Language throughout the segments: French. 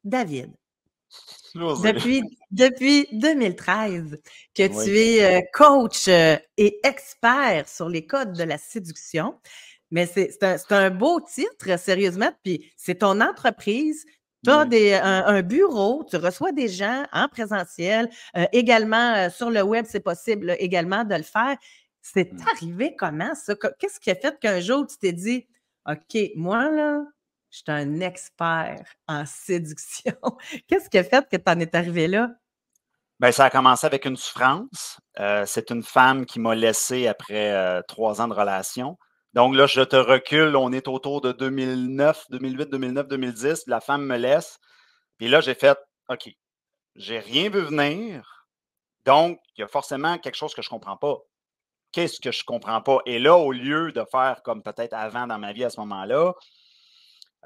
David, José. depuis 2013 que Oui. tu es coach et expert sur les codes de la séduction. Mais c'est un beau titre, sérieusement. Puis c'est ton entreprise. Tu as Oui. un bureau, tu reçois des gens en présentiel, également sur le web, c'est possible là, également de le faire. C'est arrivé comment ça? Qu'est-ce qui a fait qu'un jour tu t'es dit, OK, moi là, je suis un expert en séduction. Qu'est-ce qui a fait que tu en es arrivé là? Bien, ça a commencé avec une souffrance. C'est une femme qui m'a laissé après 3 ans de relation. Donc là, je te recule, on est autour de 2009, 2008, 2009, 2010. La femme me laisse. Puis là, j'ai fait, OK, j'ai rien vu venir. Donc, il y a forcément quelque chose que je ne comprends pas. Qu'est-ce que je ne comprends pas? Et là, au lieu de faire comme peut-être avant dans ma vie à ce moment-là,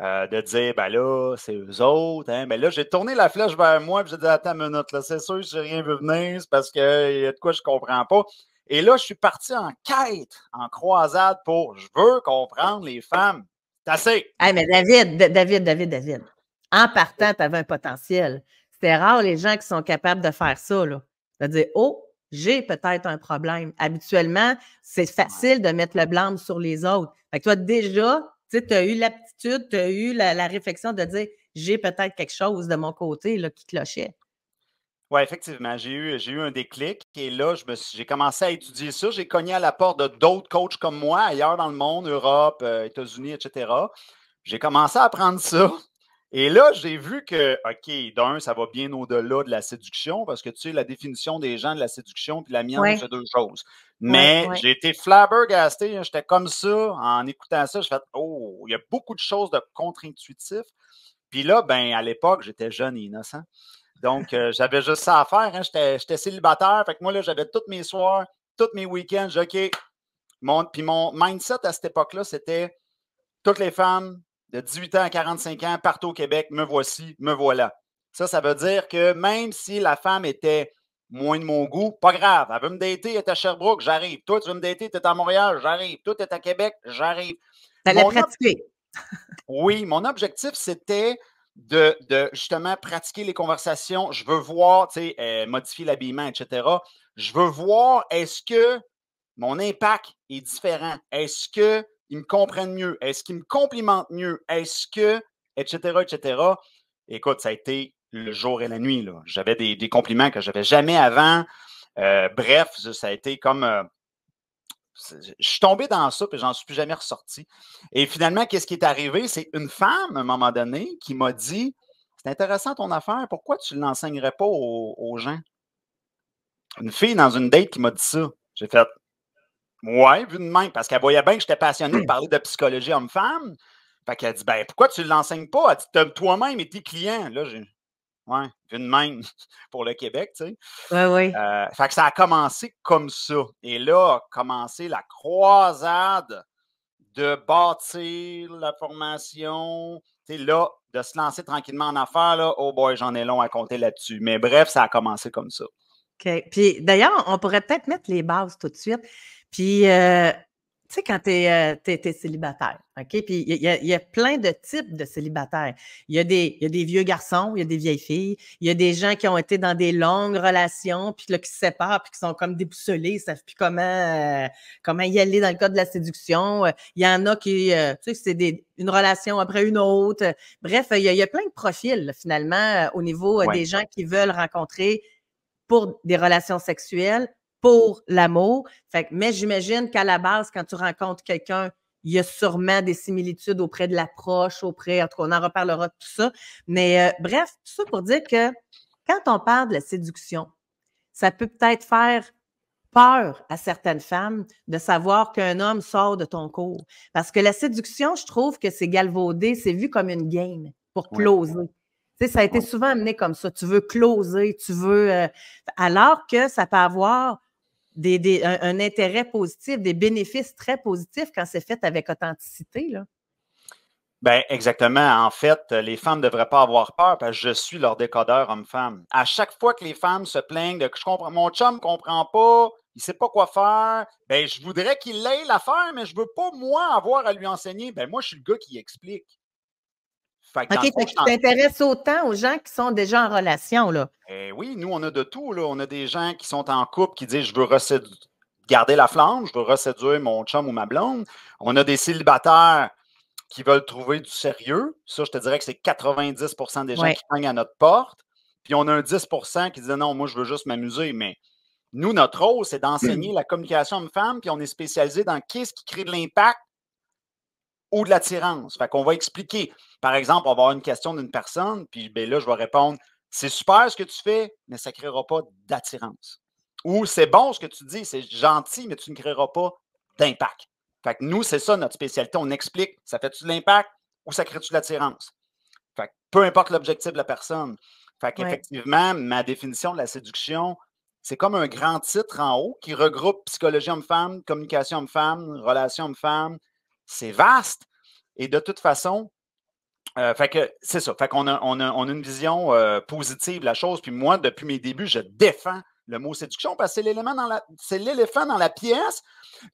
de dire, ben là, c'est eux autres. Hein? Ben là, j'ai tourné la flèche vers moi et j'ai dit, attends une minute, là, c'est sûr que j'ai rien vu venir, c'est parce qu'il y a de quoi je ne comprends pas. Et là, je suis parti en quête, en croisade pour je veux comprendre les femmes. C'est assez. Hey, mais David. En partant, tu avais un potentiel. C'est rare les gens qui sont capables de faire ça, là. De dire, oh, j'ai peut-être un problème. Habituellement, c'est facile de mettre le blâme sur les autres. Fait que toi, déjà, tu as eu l'aptitude, tu as eu la réflexion de dire, j'ai peut-être quelque chose de mon côté là, qui clochait. Oui, effectivement, j'ai eu un déclic et là, j'ai commencé à étudier ça. J'ai cogné à la porte de d'autres coachs comme moi, ailleurs dans le monde, Europe, États-Unis, etc. J'ai commencé à apprendre ça. Et là, j'ai vu que, OK, d'un, ça va bien au-delà de la séduction, parce que tu sais, la définition des gens de la séduction puis la mienne, Oui, c'est deux choses. oui, Mais oui. j'ai été flabbergasté, hein, j'étais comme ça en écoutant ça. J'ai fait, oh, il y a beaucoup de choses de contre-intuitif. Puis là, ben, à l'époque, j'étais jeune et innocent. Donc, j'avais juste ça à faire. Hein. J'étais célibataire. Fait que moi, là, j'avais tous mes soirs, tous mes week-ends. J'ai OK. Puis mon mindset à cette époque-là, c'était toutes les femmes de 18 ans à 45 ans partout au Québec, me voici, me voilà. Ça veut dire que même si la femme était moins de mon goût, pas grave. Elle veut me dater, elle est à Sherbrooke, j'arrive. Toi, tu veux me dater, tu es à Montréal, j'arrive. Toi, tu es à Québec, j'arrive. Tu allais pratiquer. Oui, mon objectif, c'était de justement pratiquer les conversations. Je veux voir, tu sais, modifier l'habillement, etc. Je veux voir, est-ce que mon impact est différent? Est-ce qu'ils me comprennent mieux? Est-ce qu'ils me complimentent mieux? Est-ce que, etc., etc. Écoute, ça a été le jour et la nuit, là. J'avais des compliments que je n'avais jamais avant. Bref, ça a été comme je suis tombé dans ça, puis j'en suis plus jamais ressorti. Et finalement, qu'est-ce qui est arrivé? C'est une femme, à un moment donné, qui m'a dit, c'est intéressant ton affaire, pourquoi tu ne l'enseignerais pas aux gens? Une fille dans une date qui m'a dit ça. J'ai fait, ouais, vu de même, parce qu'elle voyait bien que j'étais passionné de parler de psychologie homme-femme. Fait qu'elle dit, ben, pourquoi tu ne l'enseignes pas? Elle dit, toi-même et tes clients. Là, j'ai, ouais, vu de même pour le Québec, tu sais. Oui, oui. Fait que ça a commencé comme ça. Et là a commencé la croisade de bâtir la formation. Tu sais, là, de se lancer tranquillement en affaires, là, oh boy, j'en ai long à compter là-dessus. Mais bref, ça a commencé comme ça. OK. Puis d'ailleurs, on pourrait peut-être mettre les bases tout de suite. Puis, tu sais, quand tu es célibataire, OK? Puis il y a plein de types de célibataires. Il y a des vieux garçons, il y a des vieilles filles, il y a des gens qui ont été dans des longues relations, puis là, qui se séparent, puis qui sont comme déboussolés, ils ne savent plus comment y aller dans le cas de la séduction. Il y en a qui, tu sais, c'est une relation après une autre. Bref, il y a plein de profils, là, finalement, au niveau Ouais. des gens qui veulent rencontrer pour des relations sexuelles, pour l'amour. Mais j'imagine qu'à la base, quand tu rencontres quelqu'un, il y a sûrement des similitudes auprès de l'approche, en tout cas, on en reparlera de tout ça. Mais bref, tout ça pour dire que quand on parle de la séduction, ça peut peut-être faire peur à certaines femmes de savoir qu'un homme sort de ton cours. Parce que la séduction, je trouve que c'est galvaudé, c'est vu comme une game pour Ouais. closer. Tu sais, ça a été Ouais. souvent amené comme ça. Tu veux closer, tu veux. Alors que ça peut avoir un intérêt positif, des bénéfices très positifs quand c'est fait avec authenticité, là. Ben, exactement. En fait, les femmes ne devraient pas avoir peur parce que je suis leur décodeur homme-femme. À chaque fois que les femmes se plaignent de que je comprends, mon chum ne comprend pas, il ne sait pas quoi faire, ben, je voudrais qu'il l'aille l'affaire, mais je ne veux pas, moi, avoir à lui enseigner. Ben, moi, je suis le gars qui explique. Fait que OK, dans le fond, fait que tu t'intéresses autant aux gens qui sont déjà en relation, là. oui, nous, on a de tout. Là. On a des gens qui sont en couple qui disent je veux garder la flamme, je veux reséduire mon chum ou ma blonde. On a des célibataires qui veulent trouver du sérieux. Ça, je te dirais que c'est 90% des gens Oui. qui cognent à notre porte. Puis on a un 10% qui disent non, moi, je veux juste m'amuser. Mais nous, notre rôle, c'est d'enseigner la communication homme-femme, puis on est spécialisé dans qu'est-ce qui crée de l'impact ou de l'attirance. Fait qu'on va expliquer. Par exemple, on va avoir une question d'une personne, puis ben là, je vais répondre c'est super ce que tu fais, mais ça ne créera pas d'attirance. Ou c'est bon ce que tu dis, c'est gentil, mais tu ne créeras pas d'impact. Fait que nous, c'est ça notre spécialité. On explique ça fait-tu de l'impact ou ça crée-tu de l'attirance? Fait que peu importe l'objectif de la personne. Fait Ouais. qu'effectivement, ma définition de la séduction, c'est comme un grand titre en haut qui regroupe psychologie homme-femme, communication homme-femme, relation homme-femme. C'est vaste. Et de toute façon, fait que c'est ça. Fait qu'on on a une vision positive de la chose. Puis moi, depuis mes débuts, je défends le mot séduction parce que c'est l'éléphant dans la pièce.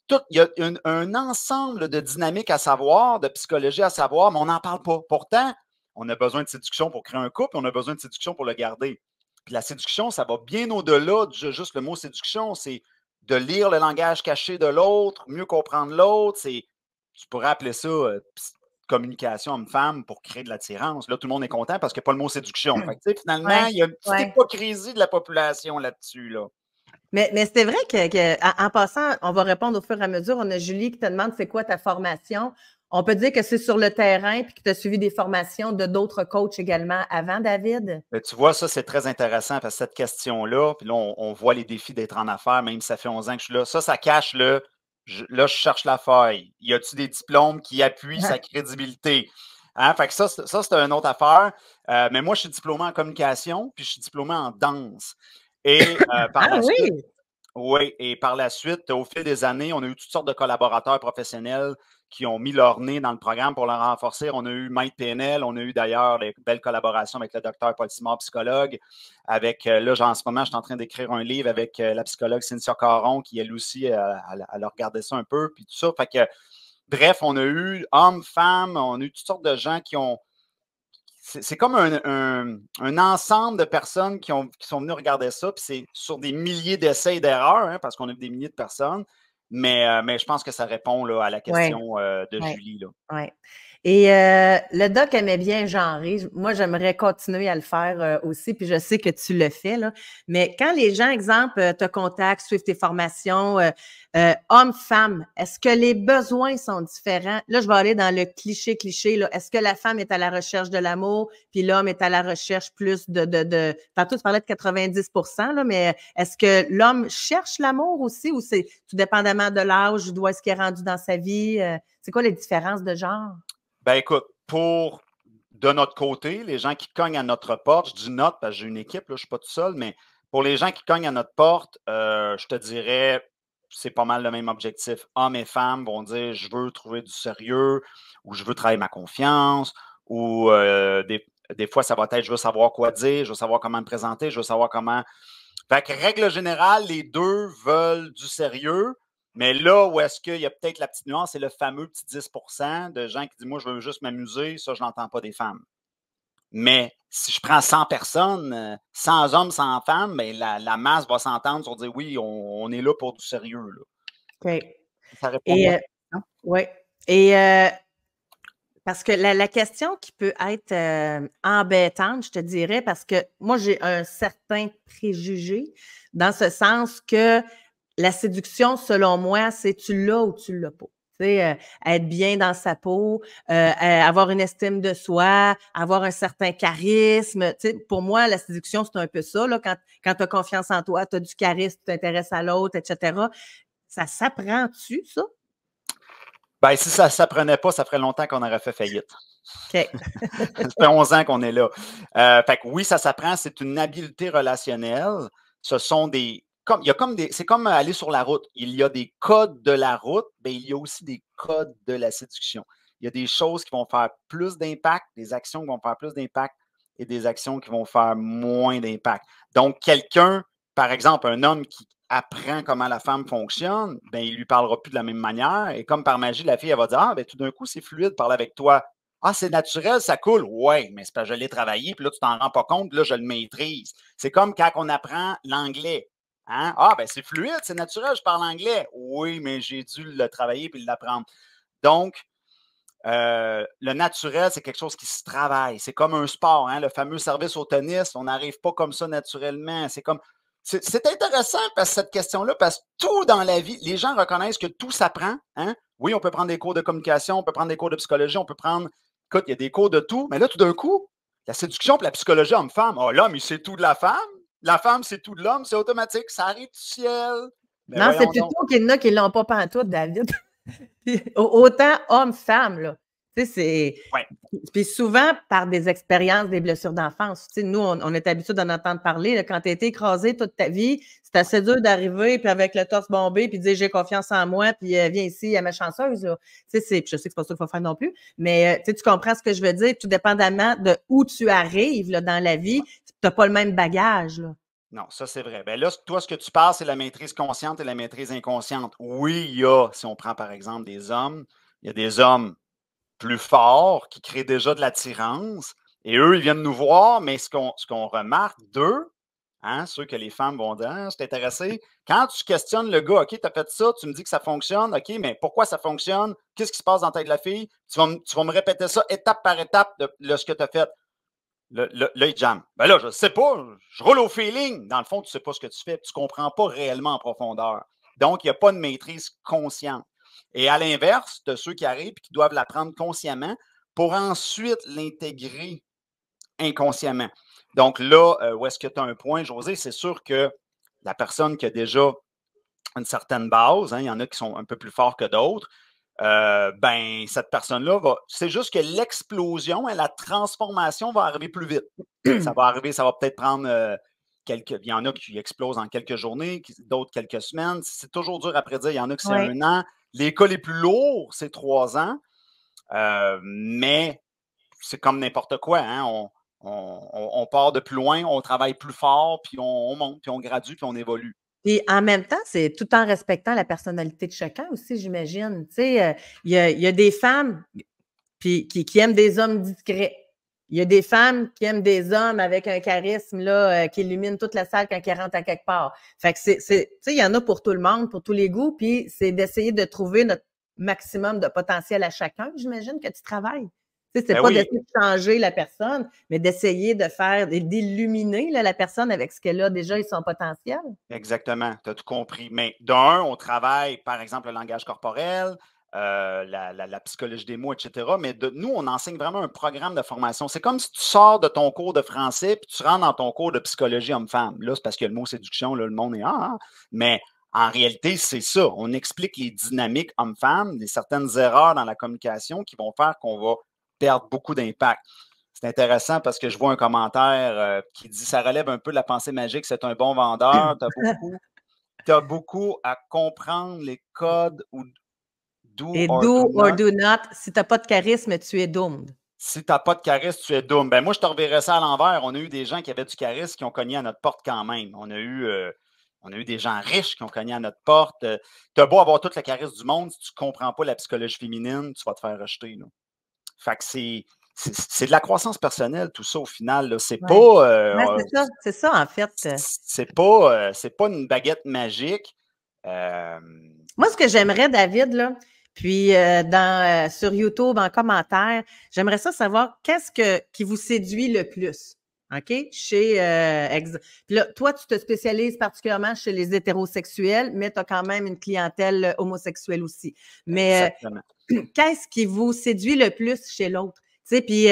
Il y a un ensemble de dynamiques à savoir, de psychologie à savoir, mais on n'en parle pas. Pourtant, on a besoin de séduction pour créer un couple, on a besoin de séduction pour le garder. Puis la séduction, ça va bien au-delà de juste le mot séduction. C'est de lire le langage caché de l'autre, mieux comprendre l'autre. Tu pourrais appeler ça communication homme-femme pour créer de l'attirance. Là, tout le monde est content parce qu'il n'y a pas le mot séduction. Fait que, finalement, il y a une petite hypocrisie de la population là-dessus. Là. Mais c'est vrai en passant, on va répondre au fur et à mesure. On a Julie qui te demande c'est quoi ta formation. On peut dire que c'est sur le terrain puis que tu as suivi des formations de d'autres coachs également avant, David? Mais tu vois, ça, c'est très intéressant parce que cette question-là, puis là, on voit les défis d'être en affaires, même si ça fait 11 ans que je suis là. Ça cache là, je cherche la faille. Y a-tu des diplômes qui appuient sa crédibilité? Hein? Fait que ça, c'est une autre affaire. Mais moi, je suis diplômé en communication, puis je suis diplômé en danse. Et par la suite, oui, et par la suite, au fil des années, on a eu toutes sortes de collaborateurs professionnels qui ont mis leur nez dans le programme pour le renforcer. On a eu Maître PNL, on a eu d'ailleurs des belles collaborations avec le docteur Paul Simard, psychologue. Avec, là, en ce moment, je suis en train d'écrire un livre avec la psychologue Cynthia Caron, qui elle aussi, elle a regardé ça un peu, puis tout ça. Fait que, bref, on a eu hommes, femmes, on a eu toutes sortes de gens qui ont. C'est comme un ensemble de personnes qui sont venues regarder ça, puis c'est sur des milliers d'essais et d'erreurs, hein, parce qu'on a eu des milliers de personnes. Mais je pense que ça répond là, à la question de Julie. Oui. Et le doc aimait bien genrer. Moi, j'aimerais continuer à le faire aussi, puis je sais que tu le fais, là. Mais quand les gens, exemple, te contactent, suivent tes formations, hommes-femmes, est-ce que les besoins sont différents? Là, je vais aller dans le cliché, là. Est-ce que la femme est à la recherche de l'amour, puis l'homme est à la recherche plus de... Tantôt, tu parlais de 90%, là, mais est-ce que l'homme cherche l'amour aussi, ou c'est tout dépendamment de l'âge, d'où est-ce qu'il est rendu dans sa vie? C'est quoi les différences de genre? Ben écoute, de notre côté, les gens qui cognent à notre porte, je dis notre parce que j'ai une équipe, là, je ne suis pas tout seul, mais pour les gens qui cognent à notre porte, je te dirais, c'est pas mal le même objectif. Hommes et femmes vont dire je veux trouver du sérieux ou je veux travailler ma confiance ou des fois, ça va être je veux savoir quoi dire, je veux savoir comment me présenter, je veux savoir comment. Fait que règle générale, les deux veulent du sérieux. Mais là où est-ce qu'il y a peut-être la petite nuance, c'est le fameux petit 10% de gens qui disent moi, je veux juste m'amuser, ça, je n'entends pas des femmes. Mais si je prends 100 personnes, 100 hommes, 100 femmes, ben, la masse va s'entendre sur dire oui, on est là pour du sérieux. Là. OK. Ça répond bien. Et oui. Et parce que la question qui peut être embêtante, je te dirais, parce que moi, j'ai un certain préjugé dans ce sens que la séduction, selon moi, c'est tu l'as ou tu l'as pas. Tu sais, être bien dans sa peau, avoir une estime de soi, avoir un certain charisme. Tu sais, pour moi, la séduction, c'est un peu ça. Là, quand tu as confiance en toi, tu as du charisme, tu t'intéresses à l'autre, etc. Ça s'apprend-tu, ça? Ben, si ça ne s'apprenait pas, ça ferait longtemps qu'on aurait fait faillite. OK. Ça fait 11 ans qu'on est là. Fait que oui, ça s'apprend. C'est une habileté relationnelle. Ce sont des. C'est comme aller sur la route. Il y a des codes de la route, mais il y a aussi des codes de la séduction. Il y a des choses qui vont faire plus d'impact, des actions qui vont faire plus d'impact et des actions qui vont faire moins d'impact. Donc, quelqu'un, par exemple, un homme qui apprend comment la femme fonctionne, ben, il ne lui parlera plus de la même manière. Et comme par magie, la fille, elle va dire ah, ben, tout d'un coup, c'est fluide de parler avec toi. Ah, c'est naturel, ça coule. Oui, mais c'est parce que je l'ai travaillé, puis là, tu t'en rends pas compte, puis là, je le maîtrise. C'est comme quand on apprend l'anglais. Hein? Ah, ben c'est fluide, c'est naturel, je parle anglais. Oui, mais j'ai dû le travailler puis l'apprendre. Donc, le naturel, c'est quelque chose qui se travaille. C'est comme un sport, hein? Le fameux service au tennis, on n'arrive pas comme ça naturellement. C'est intéressant parce que cette question-là, parce que tout dans la vie, les gens reconnaissent que tout s'apprend. Hein? Oui, on peut prendre des cours de communication, on peut prendre des cours de psychologie, on peut prendre. Écoute, il y a des cours de tout, mais là, tout d'un coup, la séduction et la psychologie homme-femme. Oh, l'homme, il sait tout de la femme, c'est tout de l'homme, c'est automatique, ça arrive du ciel. Mais Non, c'est voyons donc. plutôt qu'il y en a qui ne l'ont pas pantoute, David. Autant homme-femme, là. Tu sais, c'est. Ouais. Puis souvent, par des expériences, des blessures d'enfance. Tu sais, nous, on est habitués d'en entendre parler. Là, quand tu as été écrasé toute ta vie, c'est assez dur d'arriver, puis avec le torse bombé, puis de dire j'ai confiance en moi, puis viens ici à ma chanceuse. Là. Tu sais, je sais que c'est pas ça qu'il faut faire non plus, mais tu comprends ce que je veux dire. Tout dépendamment de où tu arrives là, dans la vie, tu n'as pas le même bagage. Là. Non, ça c'est vrai. Ben là, toi, ce que tu parles, c'est la maîtrise consciente et la maîtrise inconsciente. Oui, il y a, si on prend par exemple des hommes, il y a des hommes plus forts qui créent déjà de l'attirance et eux, ils viennent nous voir, mais ce qu'on remarque d'eux, hein, ceux que les femmes vont dire, ah, je suis intéressé. Quand tu questionnes le gars, OK, tu as fait ça, tu me dis que ça fonctionne, OK, mais pourquoi ça fonctionne? Qu'est-ce qui se passe dans la tête de la fille? Tu vas me répéter ça étape par étape de ce que tu as fait. Là, il jamme. Ben là, je ne sais pas, je roule au feeling. Dans le fond, tu ne sais pas ce que tu fais, tu ne comprends pas réellement en profondeur. Donc, il n'y a pas de maîtrise consciente. Et à l'inverse, de ceux qui arrivent et qui doivent l'apprendre consciemment pour ensuite l'intégrer inconsciemment. Donc là, où est-ce que tu as un point, José? C'est sûr que la personne qui a déjà une certaine base, hein, il y en a qui sont un peu plus forts que d'autres, ben, cette personne-là va. C'est juste que l'explosion et la transformation va arriver plus vite. Ça va arriver, ça va peut-être prendre quelques. Il y en a qui explosent en quelques journées, d'autres quelques semaines. C'est toujours dur à prédire. Il y en a qui c'est Ouais. 1 an. Les cas les plus lourds, c'est 3 ans. Mais c'est comme n'importe quoi. Hein? On part de plus loin, on travaille plus fort, puis on monte, puis on gradue, puis on évolue. Puis en même temps, c'est tout en respectant la personnalité de chacun aussi, j'imagine. Tu sais, il y a des femmes qui aiment des hommes discrets. Il y a des femmes qui aiment des hommes avec un charisme là, qui illumine toute la salle quand ils rentrent à quelque part. Fait que tu sais, il y en a pour tout le monde, pour tous les goûts, puis c'est d'essayer de trouver notre maximum de potentiel à chacun, j'imagine, que tu travailles. Tu sais, c'est Ben pas oui, d'essayer de changer la personne, mais d'essayer de faire, d'illuminer là, la personne avec ce qu'elle a déjà et son potentiel. exactement, tu as tout compris. Mais d'un, on travaille, par exemple, le langage corporel, la psychologie des mots, etc. Mais nous, on enseigne vraiment un programme de formation. C'est comme si tu sors de ton cours de français puis tu rentres dans ton cours de psychologie homme-femme. Là, c'est parce que le mot séduction, là, le monde est ah. Mais en réalité, c'est ça. On explique les dynamiques homme-femme, certaines erreurs dans la communication qui vont faire qu'on va perdre beaucoup d'impact. C'est intéressant parce que je vois un commentaire qui dit ça relève un peu de la pensée magique, c'est un bon vendeur. Tu as beaucoup à comprendre les codes ou do Et or do do or not. do not, si tu n'as pas de charisme, tu es doomed. Si tu n'as pas de charisme, tu es doom. Ben moi, je te reverrais ça à l'envers. On a eu des gens qui avaient du charisme qui ont cogné à notre porte quand même. On a eu des gens riches qui ont cogné à notre porte. Tu as beau avoir tout le charisme du monde, si tu ne comprends pas la psychologie féminine, tu vas te faire rejeter. Là. Fait que c'est de la croissance personnelle, tout ça, au final. C'est Ouais. pas, Ouais, c'est ça, en fait. c'est pas une baguette magique. Moi, ce que j'aimerais, David, là, puis sur YouTube, en commentaire, j'aimerais ça savoir qui vous séduit le plus. OK? Puis là, toi, tu te spécialises particulièrement chez les hétérosexuels, mais tu as quand même une clientèle homosexuelle aussi. Mais Exactement. qu'est-ce qui vous séduit le plus chez l'autre? Tu sais, puis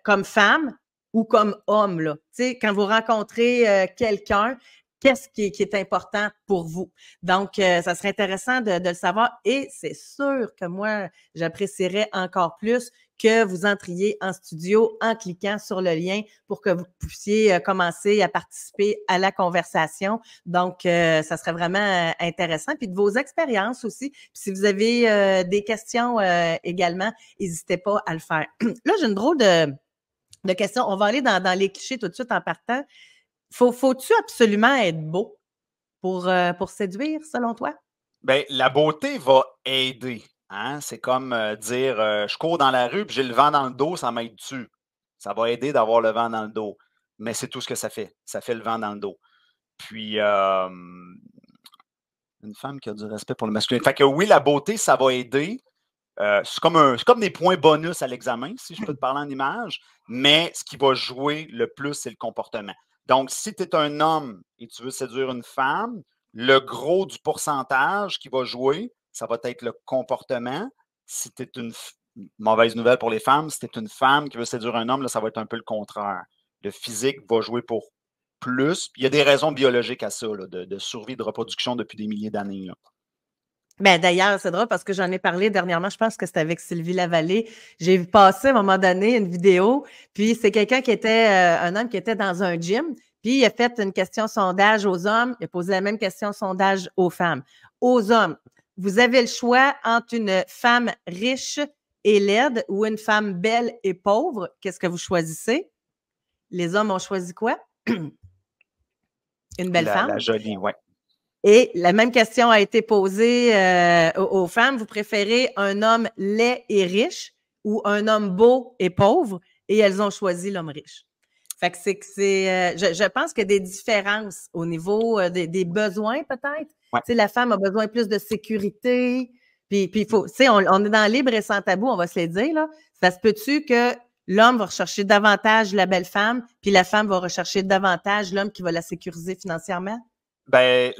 comme femme ou comme homme, là, tu sais, quand vous rencontrez quelqu'un, qu'est-ce qui est important pour vous? Donc, ça serait intéressant de le savoir et c'est sûr que moi, j'apprécierais encore plus que vous entriez en studio en cliquant sur le lien pour que vous puissiez commencer à participer à la conversation. Donc, ça serait vraiment intéressant. Puis de vos expériences aussi. Puis si vous avez des questions également, n'hésitez pas à le faire. Là, j'ai une drôle de question. On va aller dans les clichés tout de suite en partant. Faut-tu absolument être beau pour séduire, selon toi? Ben, la beauté va aider. Hein? C'est comme dire je cours dans la rue puis j'ai le vent dans le dos, ça m'aide dessus. Ça va aider d'avoir le vent dans le dos. Mais c'est tout ce que ça fait. Ça fait le vent dans le dos. Puis, une femme qui a du respect pour le masculin. Fait que oui, la beauté, ça va aider. C'est comme des points bonus à l'examen, si je peux te parler en image, mais ce qui va jouer le plus, c'est le comportement. Donc, si tu es un homme et tu veux séduire une femme, le gros du pourcentage qui va jouer, ça va être le comportement. Si tu es mauvaise nouvelle pour les femmes, si tu es une femme qui veut séduire un homme, là, ça va être un peu le contraire. Le physique va jouer pour plus. Il y a des raisons biologiques à ça, là, de survie, de reproduction depuis des milliers d'années. Ben, d'ailleurs, c'est drôle parce que j'en ai parlé dernièrement, je pense que c'était avec Sylvie Lavallée. J'ai vu passer à un moment donné une vidéo, puis c'est quelqu'un qui était, un homme qui était dans un gym, puis il a fait une question sondage aux hommes, il a posé la même question sondage aux femmes. Aux hommes, vous avez le choix entre une femme riche et laide ou une femme belle et pauvre. Qu'est-ce que vous choisissez? Les hommes ont choisi quoi? Une belle La femme. jolie, oui. Et la même question a été posée aux femmes. Vous préférez un homme laid et riche ou un homme beau et pauvre? Et elles ont choisi l'homme riche. Fait que je pense qu'il y a des différences au niveau des besoins, peut-être. Ouais. Tu sais, la femme a besoin plus de sécurité. Puis il faut, tu sais, on est dans libre et sans tabou, on va se le dire, là. Ça se peut-tu que l'homme va rechercher davantage la belle femme, puis la femme va rechercher davantage l'homme qui va la sécuriser financièrement? Ben,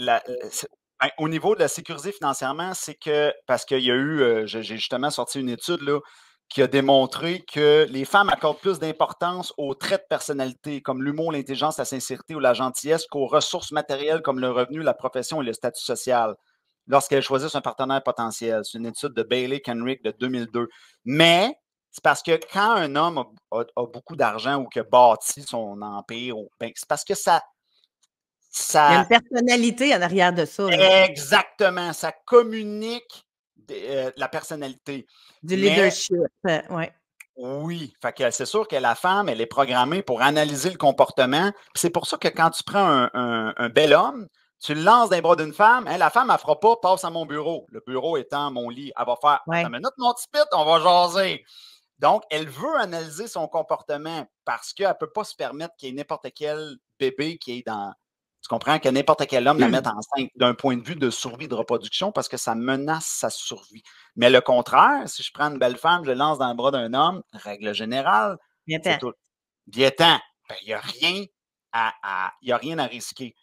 au niveau de la sécurité financièrement, c'est que, parce qu'il y a eu, j'ai justement sorti une étude là, qui a démontré que les femmes accordent plus d'importance aux traits de personnalité, comme l'humour, l'intelligence, la sincérité ou la gentillesse, qu'aux ressources matérielles comme le revenu, la profession et le statut social, lorsqu'elles choisissent un partenaire potentiel. C'est une étude de Bailey Kenrick de 2002. Mais c'est parce que quand un homme a beaucoup d'argent ou qu'il a bâti son empire, ben, c'est parce que Il y a ça une personnalité en arrière de ça, là. exactement, ça communique la personnalité. Du Mais leadership, ouais. oui, fait que c'est sûr que la femme, elle est programmée pour analyser le comportement. Puis c'est pour ça que quand tu prends un bel homme, tu le lances dans les bras d'une femme, hein, la femme, elle ne fera pas passe à mon bureau. Le bureau étant mon lit. Elle va faire attends Ouais. une minute, mon petit pit, on va jaser. Donc, elle veut analyser son comportement parce qu'elle ne peut pas se permettre qu'il y ait n'importe quel bébé qui est dans. Tu comprends que n'importe quel homme la mette enceinte d'un point de vue de survie de reproduction parce que ça menace sa survie. Mais le contraire, si je prends une belle femme, je la lance dans le bras d'un homme, règle générale, c'est Viens-t'en. tout. Viens-t'en. Ben, il n'y a y a rien à risquer.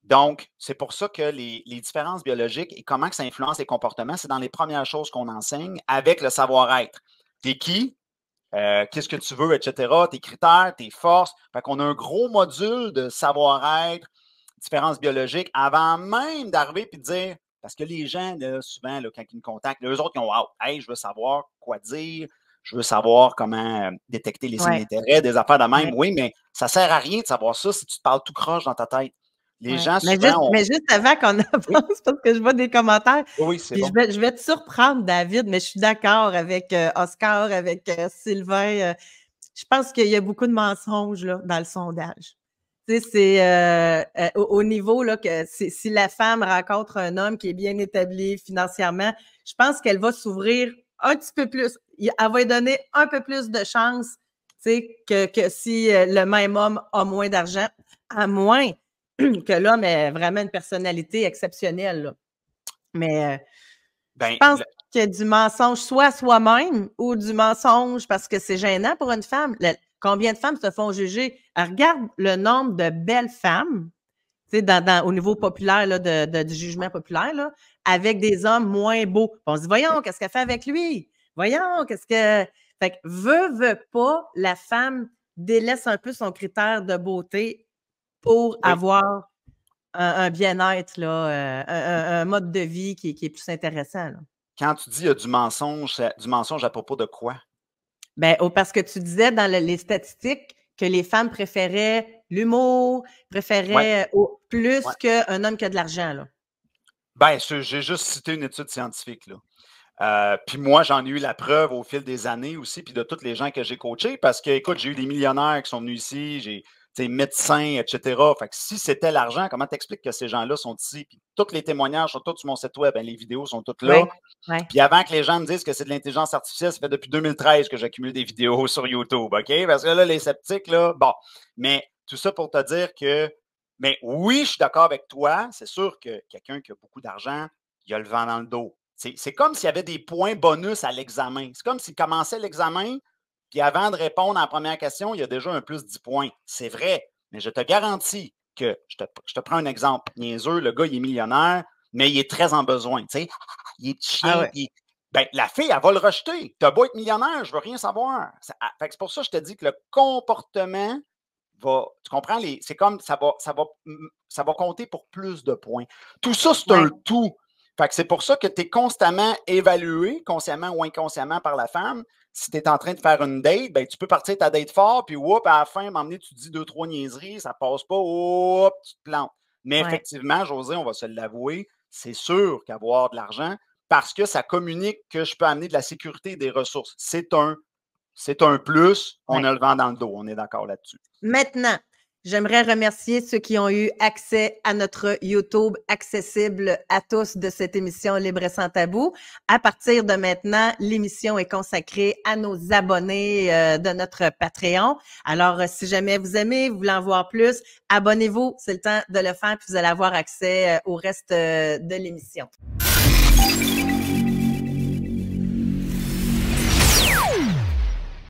Donc, c'est pour ça que les différences biologiques et comment que ça influence les comportements, c'est dans les premières choses qu'on enseigne avec le savoir-être. T'es qui? Qu'est-ce que tu veux, etc., tes critères, tes forces. Fait qu'on a un gros module de savoir-être, différences biologiques, avant même d'arriver et de dire, parce que les gens, là, souvent, là, quand ils me contactent, eux autres, ils ont hâte. Hey, je veux savoir quoi dire, je veux savoir comment détecter les signes Ouais, d'intérêt, des affaires de même. ouais, Oui, mais ça ne sert à rien de savoir ça si tu te parles tout croche dans ta tête. Les ouais. gens, Mais souvent, ont. juste avant qu'on Oui, avance, parce que je vois des commentaires, oui, c'est puis bon. je vais te surprendre, David, mais je suis d'accord avec Oscar, avec Sylvain. Je pense qu'il y a beaucoup de mensonges là, dans le sondage. Tu sais, c'est au niveau là, que si la femme rencontre un homme qui est bien établi financièrement, je pense qu'elle va s'ouvrir un petit peu plus. Elle va lui donner un peu plus de chance, tu sais, que si le même homme a moins d'argent, à moins que l'homme ait vraiment une personnalité exceptionnelle, là. Mais je Ben, pense qu'il y a du mensonge soit à soi-même ou du mensonge parce que c'est gênant pour une femme. Combien de femmes se font juger? Elle regarde le nombre de belles femmes, tu sais, au niveau populaire, là, du jugement populaire, là, avec des hommes moins beaux. Puis on se dit, voyons, qu'est-ce qu'elle fait avec lui? Voyons, qu'est-ce que. Fait que veut pas, la femme délaisse un peu son critère de beauté pour oui. avoir un bien-être, là, un mode de vie qui est plus intéressant, là. Quand tu dis qu'il y a du mensonge à propos de quoi? Ben, parce que tu disais dans les statistiques que les femmes préféraient l'humour, Ouais, préféraient ouais. plus qu'un homme qui a de l'argent, là. Ben, j'ai juste cité une étude scientifique, là. Puis moi, j'en ai eu la preuve au fil des années aussi, puis de tous les gens que j'ai coachés, parce que, écoute, j'ai eu des millionnaires qui sont venus ici, médecins, etc. Fait que si c'était l'argent, comment t'expliques que ces gens-là sont ici? Puis tous les témoignages sont tous sur mon site web, ben, les vidéos sont toutes là. Puis avant que les gens me disent que c'est de l'intelligence artificielle, ça fait depuis 2013 que j'accumule des vidéos sur YouTube, OK? Parce que là, les sceptiques, là, bon. Mais tout ça pour te dire que, mais oui, je suis d'accord avec toi. C'est sûr que quelqu'un qui a beaucoup d'argent, il a le vent dans le dos. C'est comme s'il y avait des points bonus à l'examen. C'est comme s'il commençait l'examen, puis avant de répondre à la première question, il y a déjà un plus 10 points. C'est vrai, mais je te garantis que, je te prends un exemple niaiseux, le gars, il est millionnaire, mais il est très en besoin. Il est chien. Ben, la fille, elle va le rejeter. Tu as beau être millionnaire, je veux rien savoir. C'est pour ça que je te dis que le comportement va. Tu comprends? C'est comme ça va compter pour plus de points. Tout ça, c'est un tout. Fait que c'est pour ça que tu es constamment évalué, consciemment ou inconsciemment par la femme. Si tu es en train de faire une date, ben, tu peux partir ta date fort, puis à la fin, m'emmener, tu dis 2-3 niaiseries, ça passe pas, tu te plantes. Mais effectivement, Josée, on va se l'avouer, c'est sûr qu'avoir de l'argent, parce que ça communique que je peux amener de la sécurité et des ressources. C'est un plus, on a le vent dans le dos, on est d'accord là-dessus. Maintenant, j'aimerais remercier ceux qui ont eu accès à notre YouTube accessible à tous de cette émission Libre et sans tabou. À partir de maintenant, l'émission est consacrée à nos abonnés de notre Patreon. Alors, si jamais vous aimez, vous voulez en voir plus, abonnez-vous, c'est le temps de le faire, puis vous allez avoir accès au reste de l'émission.